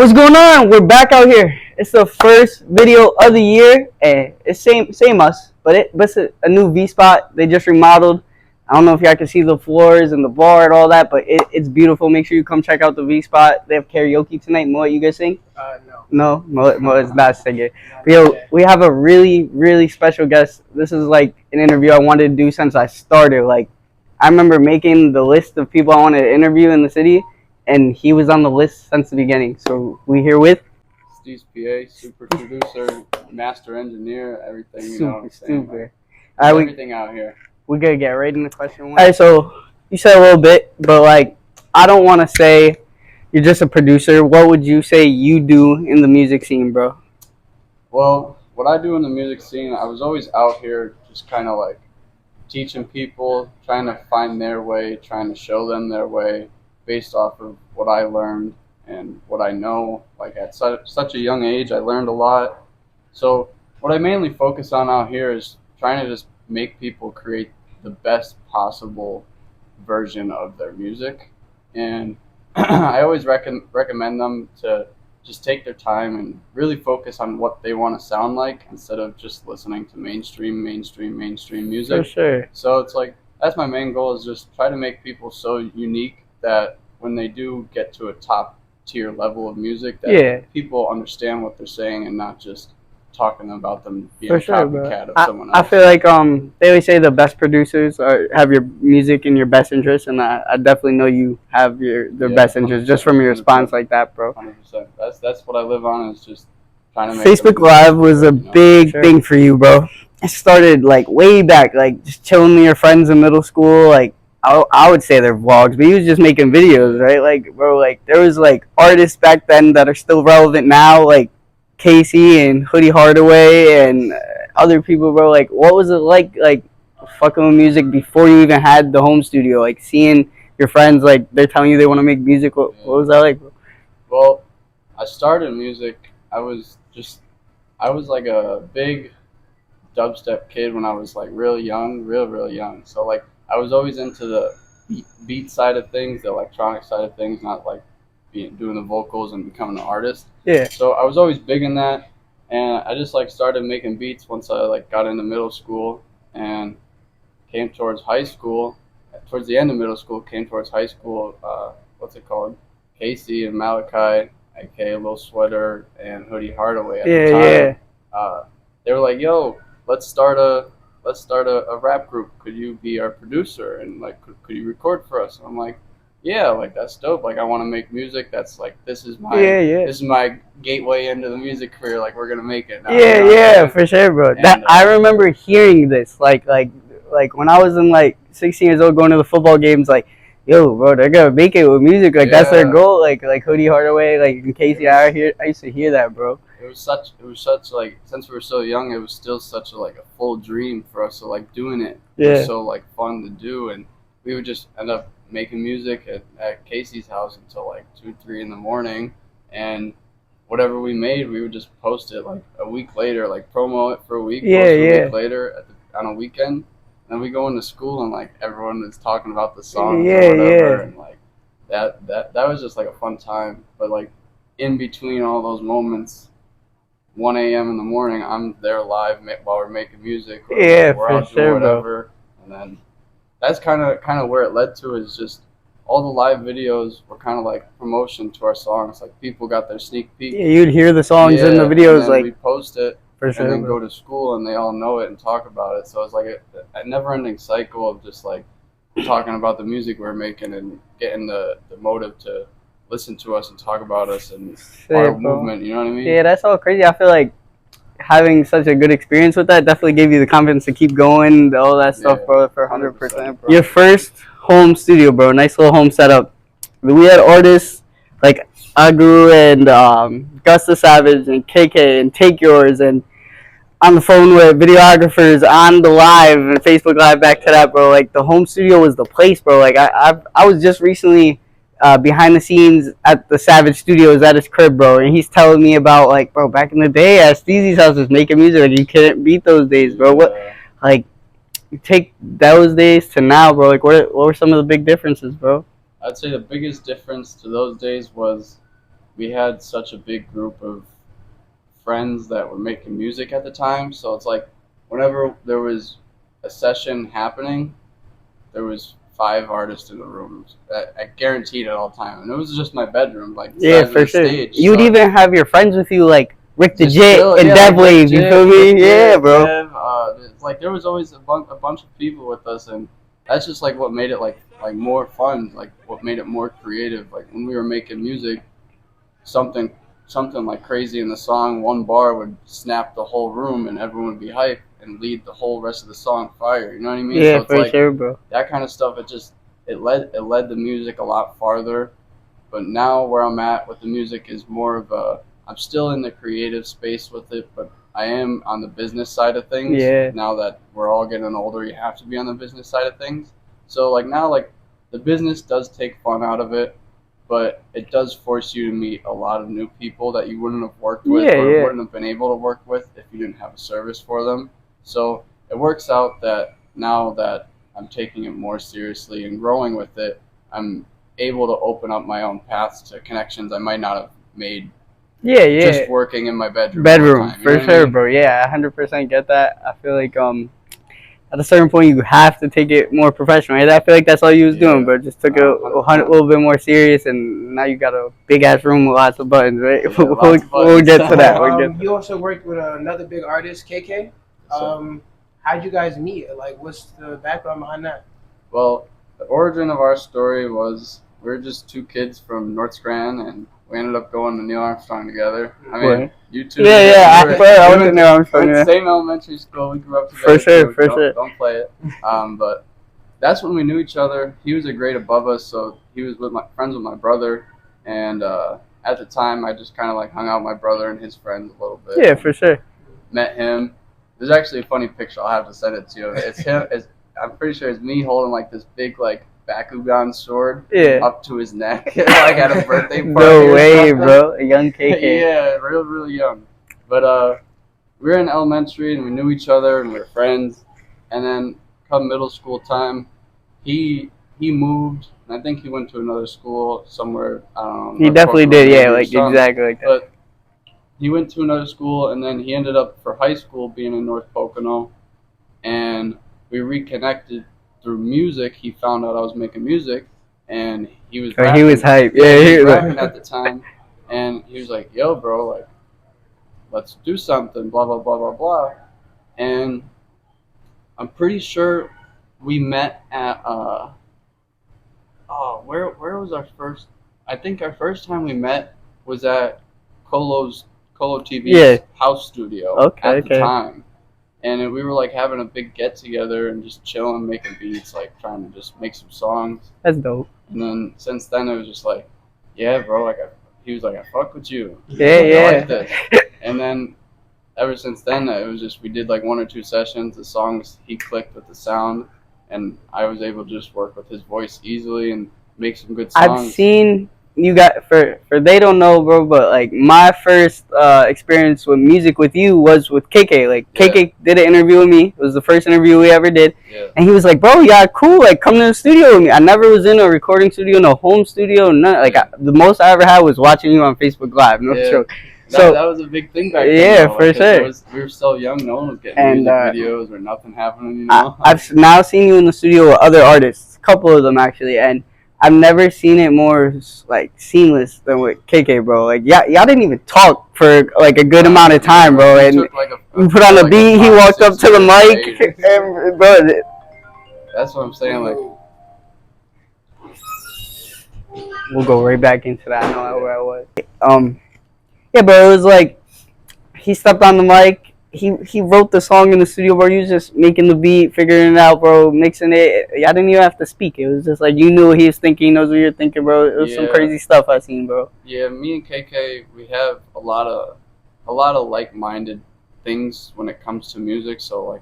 What's going on? We're back out here. It's the first video of the year, and it's same us, but it's a new V spot. They just remodeled. I don't know if y'all can see the floors and the bar and all that, but it's beautiful. Make sure you come check out the V spot. They have karaoke tonight. Moet, you guys sing? No. No, Moet is not singing. But yo, we have a really special guest. This is like an interview I wanted to do since I started. Like, I remember making the list of people I wanted to interview in the city, and he was on the list since the beginning. So we here with Steeze Pa, super producer, master engineer, everything. You know what I'm saying? Super. Everything out here. We're gonna get right into question one. All right, so you said a little bit, but like, I don't want to say you're just a producer. What would you say you do in the music scene, bro? Well, what I do in the music scene, I was always out here just kind of like teaching people, trying to find their way, trying to show them their way based off of what I learned and what I know. Like at such a young age, I learned a lot. So what I mainly focus on out here is trying to just make people create the best possible version of their music. And I always recommend them to just take their time and really focus on what they want to sound like instead of just listening to mainstream music. For sure. So it's like, that's my main goal, is just try to make people so unique that when they do get to a top tier level of music, that people understand what they're saying and not just talking about them being a copycat of someone else. I feel like they always say the best producers have your music in your best interest, and I definitely know you have their best interest just from your response like that, bro. 100%. That's what I live on, is just trying to make Facebook Live was a big thing for you, bro. It started like way back, like just chilling with your friends in middle school. Like I would say they're vlogs, but he was just making videos, right? Like, bro, like there was like artists back then that are still relevant now, like Casey and Hoodie Hardaway and other people, bro. Like, what was it like fucking with music before you even had the home studio? Like, seeing your friends, like, they're telling you they want to make music. What was that like, bro? Well, I started music. I was like a big dubstep kid when I was like real young. So like I was always into the beat side of things, the electronic side of things, not like doing the vocals and becoming an artist. Yeah. So I was always big in that, and I just like started making beats once I like got into middle school and came towards high school. Towards the end of middle school, came towards high school. What's it called? Casey and Malachi, aka Lil Sweater and Hoodie Hardaway at the time. They were like, "Yo, let's start a rap group. Could you be our producer and like could you record for us?" And I'm like, yeah, like that's dope. Like I want to make music. That's like this is my gateway into the music career. Like we're gonna make it now. For sure, bro. And, I remember hearing this like when I was in like 16 years old, going to the football games. Like, yo, bro, they're gonna make it with music. Like that's their goal. Like Hoodie Hardaway, like in Casey, I used to hear that, bro. It was such like, since we were so young, it was still such a full dream for us. So like doing it was so like fun to do, and we would just end up making music at Casey's house until like 2-3 in the morning, and whatever we made, we would just post it like a week later, like promo it for a week, post it a week later on a weekend, and then we go into school and like everyone is talking about the song or whatever, and like that was just like a fun time. But like in between all those moments, 1 a.m. in the morning, I'm there live while we're making music, or we're out doing whatever, bro. And then that's kind of where it led to, is just all the live videos were kind of like promotion to our songs. Like people got their sneak peek. Yeah, you'd hear the songs in the videos, and then we post it and then go to school and they all know it and talk about it. So it's like a never-ending cycle of just like talking about the music we're making and getting the motive to listen to us and talk about us and our movement. You know what I mean? Yeah, that's all crazy. I feel like having such a good experience with that definitely gave you the confidence to keep going, all that stuff, bro, for 100%, bro. Your first home studio, bro, nice little home setup. We had artists like Agu and Gus the Savage and KK and Take Yours, and on the phone with videographers on the live and Facebook Live back to that, bro. Like the home studio was the place, bro. Like I was just recently behind the scenes at the Savage Studios at his crib, bro, and he's telling me about like, bro, back in the day at Steezy's house was making music. Like you couldn't beat those days, bro. What, like, you take those days to now, bro. Like what were some of the big differences, bro? I'd say the biggest difference to those days was we had such a big group of friends that were making music at the time. So it's like whenever there was a session happening, there was 5 artists in the room. I guaranteed at all time, and it was just my bedroom, like yeah, for sure. stage. You'd so even have your friends with you, like Rick the just Jit chill, and yeah, Dev like Wave. You feel me? Yeah, bro. like there was always a bunch of people with us, and that's just like what made it like more fun, like what made it more creative. Like when we were making music, something like crazy in the song, one bar would snap the whole room, and everyone would be hyped and lead the whole rest of the song fire. You know what I mean? Yeah, so it's for like, sure, bro. that kind of stuff. It led the music a lot farther. But now where I'm at with the music is more of I'm still in the creative space with it, but I am on the business side of things. Yeah. Now that we're all getting older, you have to be on the business side of things. So like now, like the business does take fun out of it, but it does force you to meet a lot of new people that you wouldn't have worked with or wouldn't have been able to work with if you didn't have a service for them. So it works out that now that I'm taking it more seriously and growing with it, I'm able to open up my own paths to connections I might not have made. Just working in my bedroom. For sure, bro. Yeah, I 100% get that. I feel like at a certain point you have to take it more professional. Right? I feel like that's all you was doing, bro. Just took it a little bit more serious, and now you got a big ass room with lots of buttons, right? Yeah, we'll get to that. You also worked with another big artist, KK. How'd you guys meet? Like, what's the background behind that? Well, the origin of our story was we were just 2 kids from North Scranton, and we ended up going to Neil Armstrong together. I mean, you two. Yeah, I went to Neil Armstrong. We went to the same elementary school. We grew up together. For sure. Don't play it. But that's when we knew each other. He was a grade above us, so he was friends with my brother. And at the time, I just kind of like hung out with my brother and his friends a little bit. Yeah, for sure. Met him. There's actually a funny picture. I'll have to send it to you. It's him. I'm pretty sure it's me holding like this big like Bakugan sword up to his neck, like at a birthday party. No way, bro. A young KK. Yeah, really young. But we were in elementary and we knew each other and we were friends. And then come middle school time, he moved. And I think he went to another school somewhere. He definitely did. Yeah, like exactly like that. But he went to another school, and then he ended up for high school being in North Pocono, and we reconnected through music. He found out I was making music, and he was rapping. He was hype. Yeah, he was rapping at the time, and he was like, "Yo, bro, like, let's do something." Blah blah blah blah blah, and I'm pretty sure we met at where was our first? I think our first time we met was at Colo TV's house studio at the time. And we were like having a big get together and just chilling, making beats, like trying to just make some songs. That's dope. And then since then it was just like, yeah, bro, like he was like, I fuck with you. I like this. And then ever since then it was just we did like 1 or 2 sessions. The songs he clicked with the sound, and I was able to just work with his voice easily and make some good songs. I've seen you got for they don't know, bro, but like my first experience with music with you was with KK. Like KK did an interview with me. It was the first interview we ever did, and he was like, "Bro, yeah, cool. Like, come to the studio with me." I never was in a recording studio, no home studio, none. Like the most I ever had was watching you on Facebook Live. No joke. So that was a big thing back then. Yeah, for sure. We were so young. No one was getting music videos or nothing happening. You know? I've now seen you in the studio with other artists, a couple of them actually, and I've never seen it more like seamless than with KK, bro. Like y'all didn't even talk for like a good amount of time, bro. And you put on the beat, he walked up to the mic, and, bro. That's what I'm saying. Like, we'll go right back into that. I know where I was. Yeah, bro. It was like he stepped on the mic. He wrote the song in the studio, bro. You was just making the beat, figuring it out, bro, mixing it. Y'all didn't even have to speak. It was just like you knew what he was thinking, he knows what you're thinking, bro. It was some crazy stuff I seen, bro. Yeah, me and KK, we have a lot of like-minded things when it comes to music. So like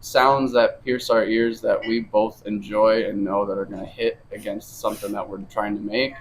sounds that pierce our ears that we both enjoy and know that are gonna hit against something that we're trying to make.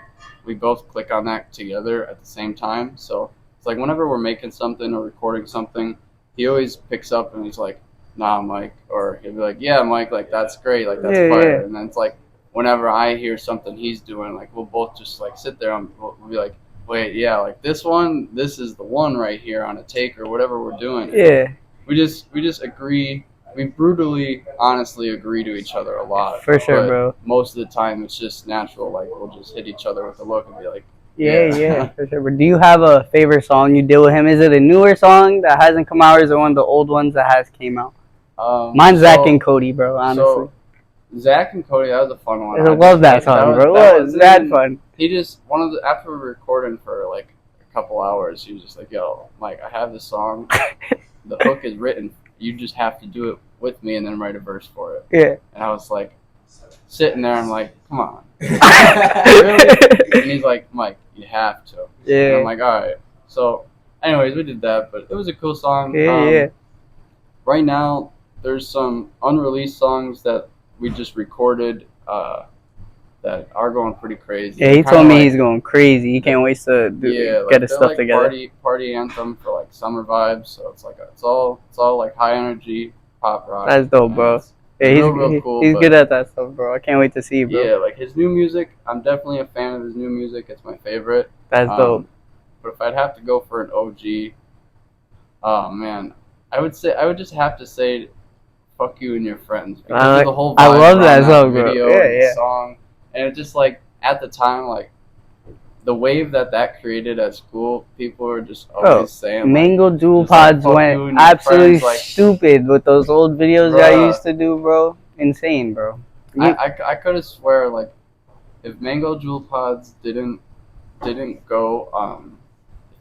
We both click on that together at the same time. So it's like whenever we're making something or recording something, he always picks up and he's like, "Nah, Mike," or he'll be like, "Yeah, Mike, like that's great, like that's fire." And then it's like, whenever I hear something he's doing, like we'll both just like sit there and we'll be like, wait, yeah, like this is the one right here on a take or whatever we're doing. Yeah. We just agree. We brutally, honestly agree to each other a lot. For sure, bro. Most of the time, it's just natural. Like, we'll just hit each other with a look and be like, yeah, for sure. But do you have a favorite song you did with him? Is it a newer song that hasn't come out, or is it one of the old ones that has came out? Mine's Zach and Cody, bro, honestly. So, Zach and Cody, that was a fun one. I love that song, bro. It was that fun. He just, after we were recording for like a couple hours, he was just like, yo, Mike, I have this song. The hook is written. You just have to do it with me and then write a verse for it. Yeah. And I was like, sitting there, I'm like, come on. Really? And he's like, Mike, you have to. Yeah. And I'm like, all right. So, anyways, we did that, but it was a cool song. Yeah. Right now, there's some unreleased songs that we just recorded that are going pretty crazy. Yeah, he told me he's going crazy. He can't wait to get his stuff like together. Party anthem for like summer vibes. So it's like it's all like high energy pop rock. That's dope, bro. Yeah, he's cool, he's good at that stuff, bro. I can't wait to see you, bro. Yeah, like his new music, I'm definitely a fan of his new music. It's my favorite. That's dope. But if I'd have to go for an OG, oh man, I would just have to say, "Fuck You and Your Friends." Because of the whole vibe I love that song, video bro. and song, and it just like at the time, like the wave that created at school, people were just always saying, like, Mango Jewel Pods went absolutely stupid with those old videos y'all used to do, bro. Insane, bro. I could have swear, like, if Mango Jewel Pods didn't go,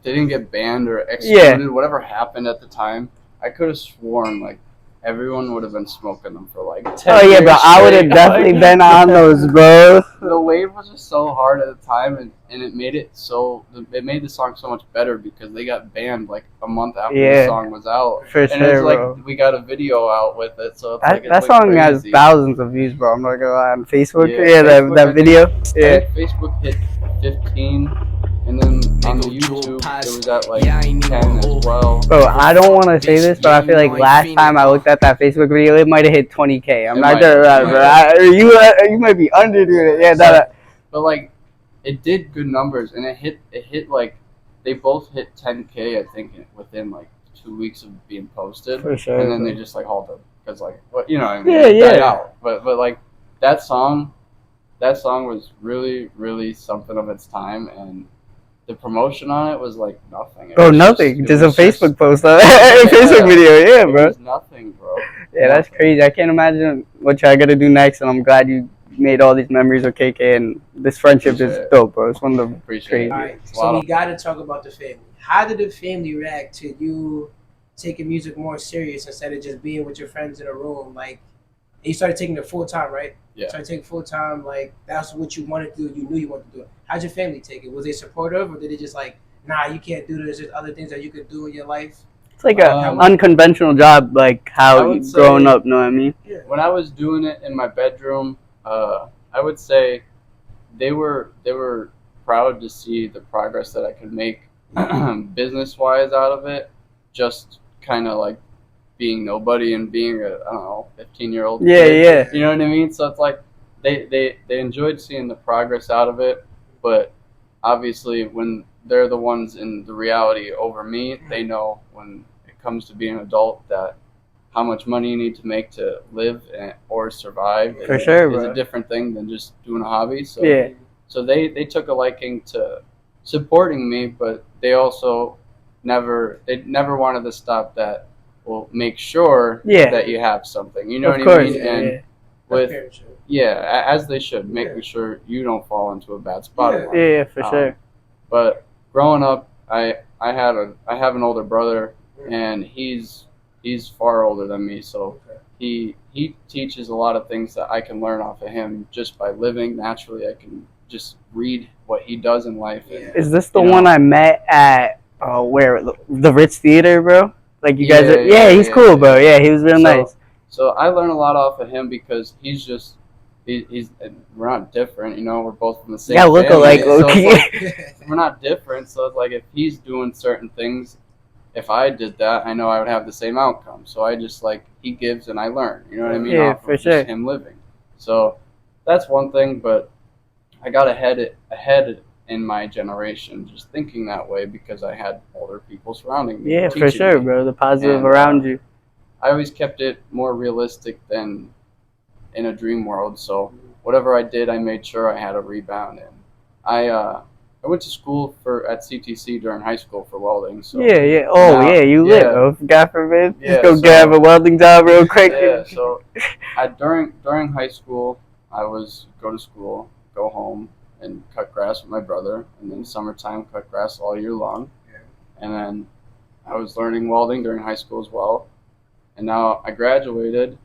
didn't get banned or excluded, whatever happened at the time, I could have sworn, like, everyone would have been smoking them for like 10 years. Oh yeah, bro, I would have definitely been on those, bro. The wave was just so hard at the time, and it made it made the song so much better because they got banned like a month after the song was out. For sure, it's like bro. We got a video out with it, so it's that song crazy. has thousands of views, bro. I'm not gonna lie, on Facebook. Yeah, Facebook, that video. I think Facebook hit 15. And then on the YouTube, it was at like 10 as well. Bro, I don't want to say this, but I feel like last time I looked at that Facebook video, it might have hit 20K. I'm not sure about it, bro. You might be underdoing it. Yeah, But like, it did good numbers, and it hit like, they both hit 10K, I think, within like 2 weeks of being posted. For sure. And then they just like halted because like, what, you know what I mean? Yeah. Died out. But like that song was really, really something of its time, and the promotion on it was like nothing. Nothing. Just a Facebook post. Facebook video, yeah, bro. It was nothing, bro. Yeah, that's crazy. I can't imagine what y'all gotta do next, and I'm glad you made all these memories with KK, and this friendship is dope, bro. It's one of the crazy. All right, so we gotta talk about the family. How did the family react to you taking music more serious instead of just being with your friends in a room? Like, you started taking it full time, right? Yeah. Started taking full time, like that's what you wanted to do. You knew you wanted to do it. How'd your family take it? Was they supportive, or did they just like, nah, you can't do this? There's other things that you could do in your life. It's like an unconventional job, like how you growing up. Know what I mean? Yeah. When I was doing it in my bedroom, I would say they were proud to see the progress that I could make business wise out of it. Just kind of like being nobody and being a 15-year-old kid. Yeah. You know what I mean? So it's like they enjoyed seeing the progress out of it, but obviously when they're the ones in the reality over me, they know when it comes to being an adult that how much money you need to make to live or survive is a different thing than just doing a hobby. So so they took a liking to supporting me, but they also never wanted to stop that. Will make sure that you have something. You know what I mean? And as they should, making sure you don't fall into a bad spot. Yeah, for sure. But growing up, I have an older brother, and he's far older than me, so he teaches a lot of things that I can learn off of him just by living naturally. I can just read what he does in life. And, is this the one I met at where the Ritz Theater, bro? Like you guys are, he's cool, bro. Yeah, he was real nice. So I learn a lot off of him because he's we're not different, you know. We're both from the same. Yeah, look alike, okay. So we're not different. So it's like if he's doing certain things, if I did that, I know I would have the same outcome. So I just like he gives and I learn. You know what I mean? Yeah, for sure. Just him living. So that's one thing, but I got ahead in my generation just thinking that way because I had older people surrounding me. Yeah, for sure, bro. The positive around you. I always kept it more realistic than in a dream world. So whatever I did, I made sure I had a rebound. And I went to school at CTC during high school for welding. So yeah. Oh, now, yeah, you lit, bro. God forbid. Yeah, Let's go grab a welding job real quick. Yeah, so during high school, I was go to school, go home, and cut grass with my brother. And then summertime, cut grass all year long. Yeah. And then I was learning welding during high school as well. And now I graduated.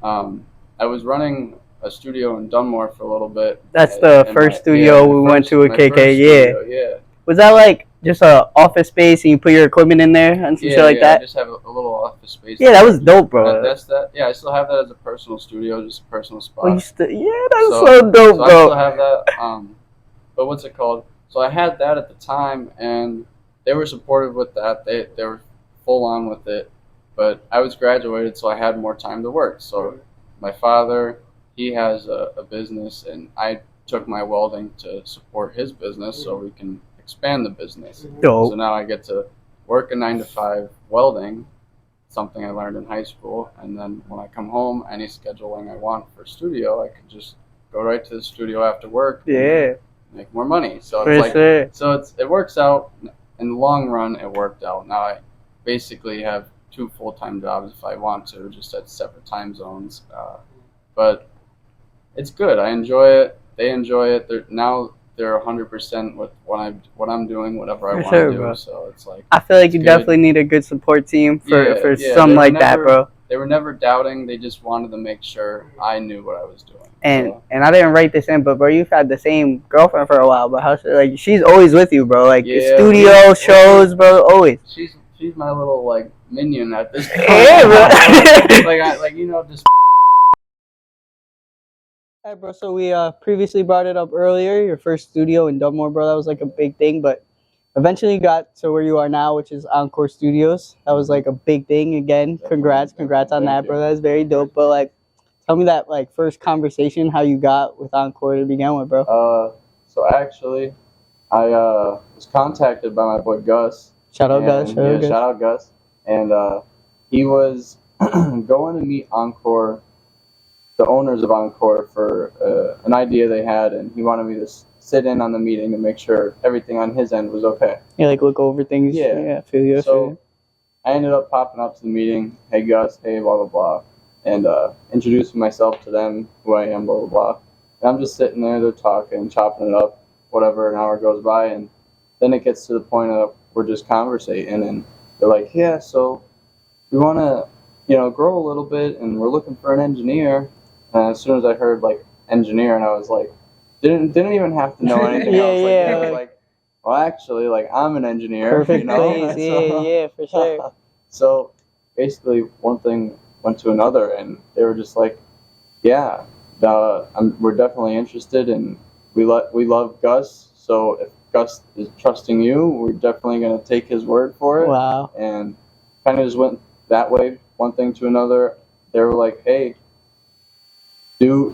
I was running a studio in Dunmore for a little bit. That's the first studio we went to at KK. Yeah. Was that like just a office space and you put your equipment in there and some shit like that? I just have a little office space. Yeah, that was dope, bro. That's that. Yeah, I still have that as a personal studio, just a personal spot. Oh, that's so dope, bro. I still have that. But what's it called? So I had that at the time, and they were supportive with that. They were full on with it. But I was graduated, so I had more time to work. So my father, he has a business, and I took my welding to support his business so we can expand the business. Dope. So now I get to work a 9-to-5 welding, something I learned in high school, and then when I come home, any scheduling I want for studio, I can just go right to the studio after work. Yeah. Make more money. So it's it works out. In the long run, it worked out. Now I basically have 2 full-time jobs if I want to, just at separate time zones. But it's good. I enjoy it. They enjoy it. They're 100% with what I'm doing, whatever I want to do. Bro. So it's like I feel like you definitely need a good support team for something like that, bro. They were never doubting. They just wanted to make sure I knew what I was doing. And I didn't write this in, but bro, you've had the same girlfriend for a while, but how like she's always with you, bro. Like studio shows, bro, always. She's my little like minion at this point. Yeah, bro. Just. All right, bro. So we previously brought it up earlier. Your first studio in Dunmore, bro. That was like a big thing, but eventually you got to where you are now, which is Encore Studios. That was like a big thing. Again, congrats on that, bro. That's very dope. But like, tell me that like first conversation, how you got with Encore to begin with, bro. So actually, I was contacted by my boy Gus. Shout out Gus. Shout out Gus. And he was going to meet Encore, the owners of Encore, for an idea they had, and he wanted me to sit in on the meeting to make sure everything on his end was okay. Yeah, like look over things. Yeah, feel you. So I ended up popping up to the meeting. Hey Gus, hey blah blah blah, and introducing myself to them, who I am, blah blah blah. And I'm just sitting there, they're talking, chopping it up, whatever. An hour goes by, and then it gets to the point of we're just conversating, and they're like, yeah, so we want to, grow a little bit, and we're looking for an engineer. And as soon as I heard like engineer, and I was like, didn't even have to know anything else. I was like, well, actually, like I'm an engineer. Perfect place. Yeah, for sure. So basically, one thing went to another, and they were just like, yeah, we're definitely interested, and we love Gus. So if Gus is trusting you, we're definitely gonna take his word for it. Wow. And kind of just went that way, one thing to another. They were like, hey,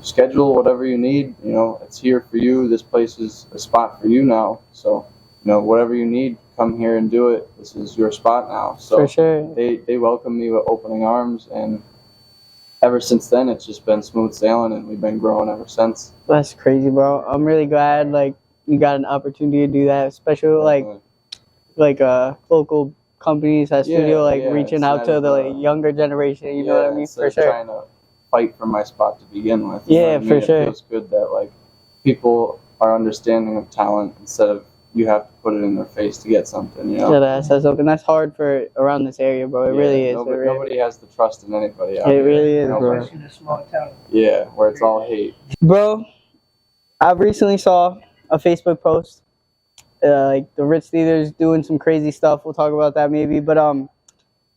schedule whatever you need. It's here for you. This place is a spot for you now. So, whatever you need, come here and do it. This is your spot now. So for sure. They welcomed me with opening arms, and ever since then, it's just been smooth sailing, and we've been growing ever since. That's crazy, bro. I'm really glad like you got an opportunity to do that, especially like local companies at studio, reaching out to the younger generation. You know what I mean? For sure. Trying to fight for my spot to begin with. Yeah, for sure. It feels good that like people are understanding of talent instead of you have to put it in their face to get something. Yeah, that's something that's hard for around this area, bro. It really is. Nobody has the trust in anybody out here. It really is, bro. Especially in a small town. Yeah, where it's all hate. Bro, I recently saw a Facebook post, like the Rich Leaders doing some crazy stuff. We'll talk about that maybe, but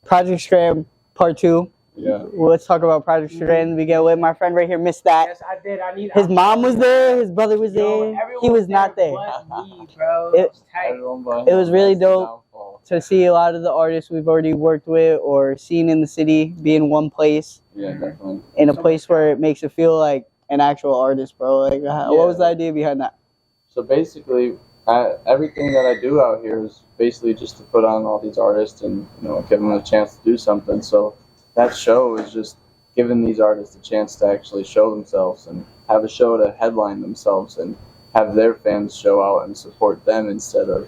Project SCRAM Part 2. Yeah. Well, let's talk about Project SCRAM. We get with my friend right here, missed that. Yes, I did. His mom was there. His brother was there. He was not there. Me, bro. It was really dope to see a lot of the artists we've already worked with or seen in the city be in one place. Yeah, definitely. In a place where it makes you feel like an actual artist, bro. Like, what was the idea behind that? So basically, everything that I do out here is basically just to put on all these artists and give them a chance to do something. So that show is just giving these artists a chance to actually show themselves and have a show to headline themselves and have their fans show out and support them instead of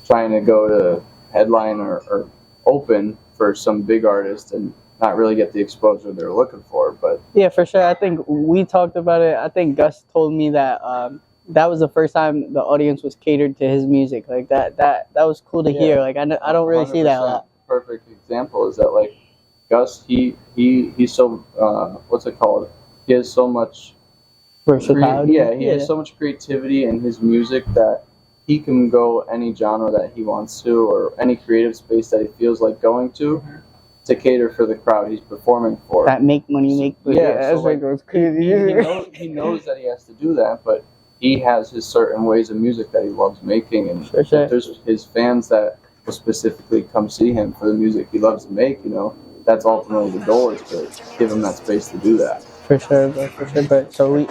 trying to go to headline or open for some big artist and not really get the exposure they're looking for. But yeah, for sure. I think we talked about it. I think Gus told me that that was the first time the audience was catered to his music. Like that was cool to hear. Like I don't really see that a lot. Perfect example is that like Gus, he's so what's it called? He has so much versatility. He has so much creativity in his music that he can go any genre that he wants to or any creative space that he feels like going to cater for the crowd he's performing for. That make money. Yeah, so like, he knows that he has to do that, but he has his certain ways of music that he loves making, and if there's his fans that will specifically come see him for the music he loves to make, that's ultimately the goal, is to give him that space to do that. For sure, but so we...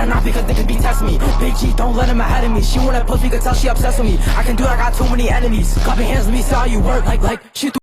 Not because they can be test me. Big G, don't let him ahead of me. She wanna post me, could tell she obsessed with me. I can do it, I got too many enemies. Clapping hands, let me see how you work. Like she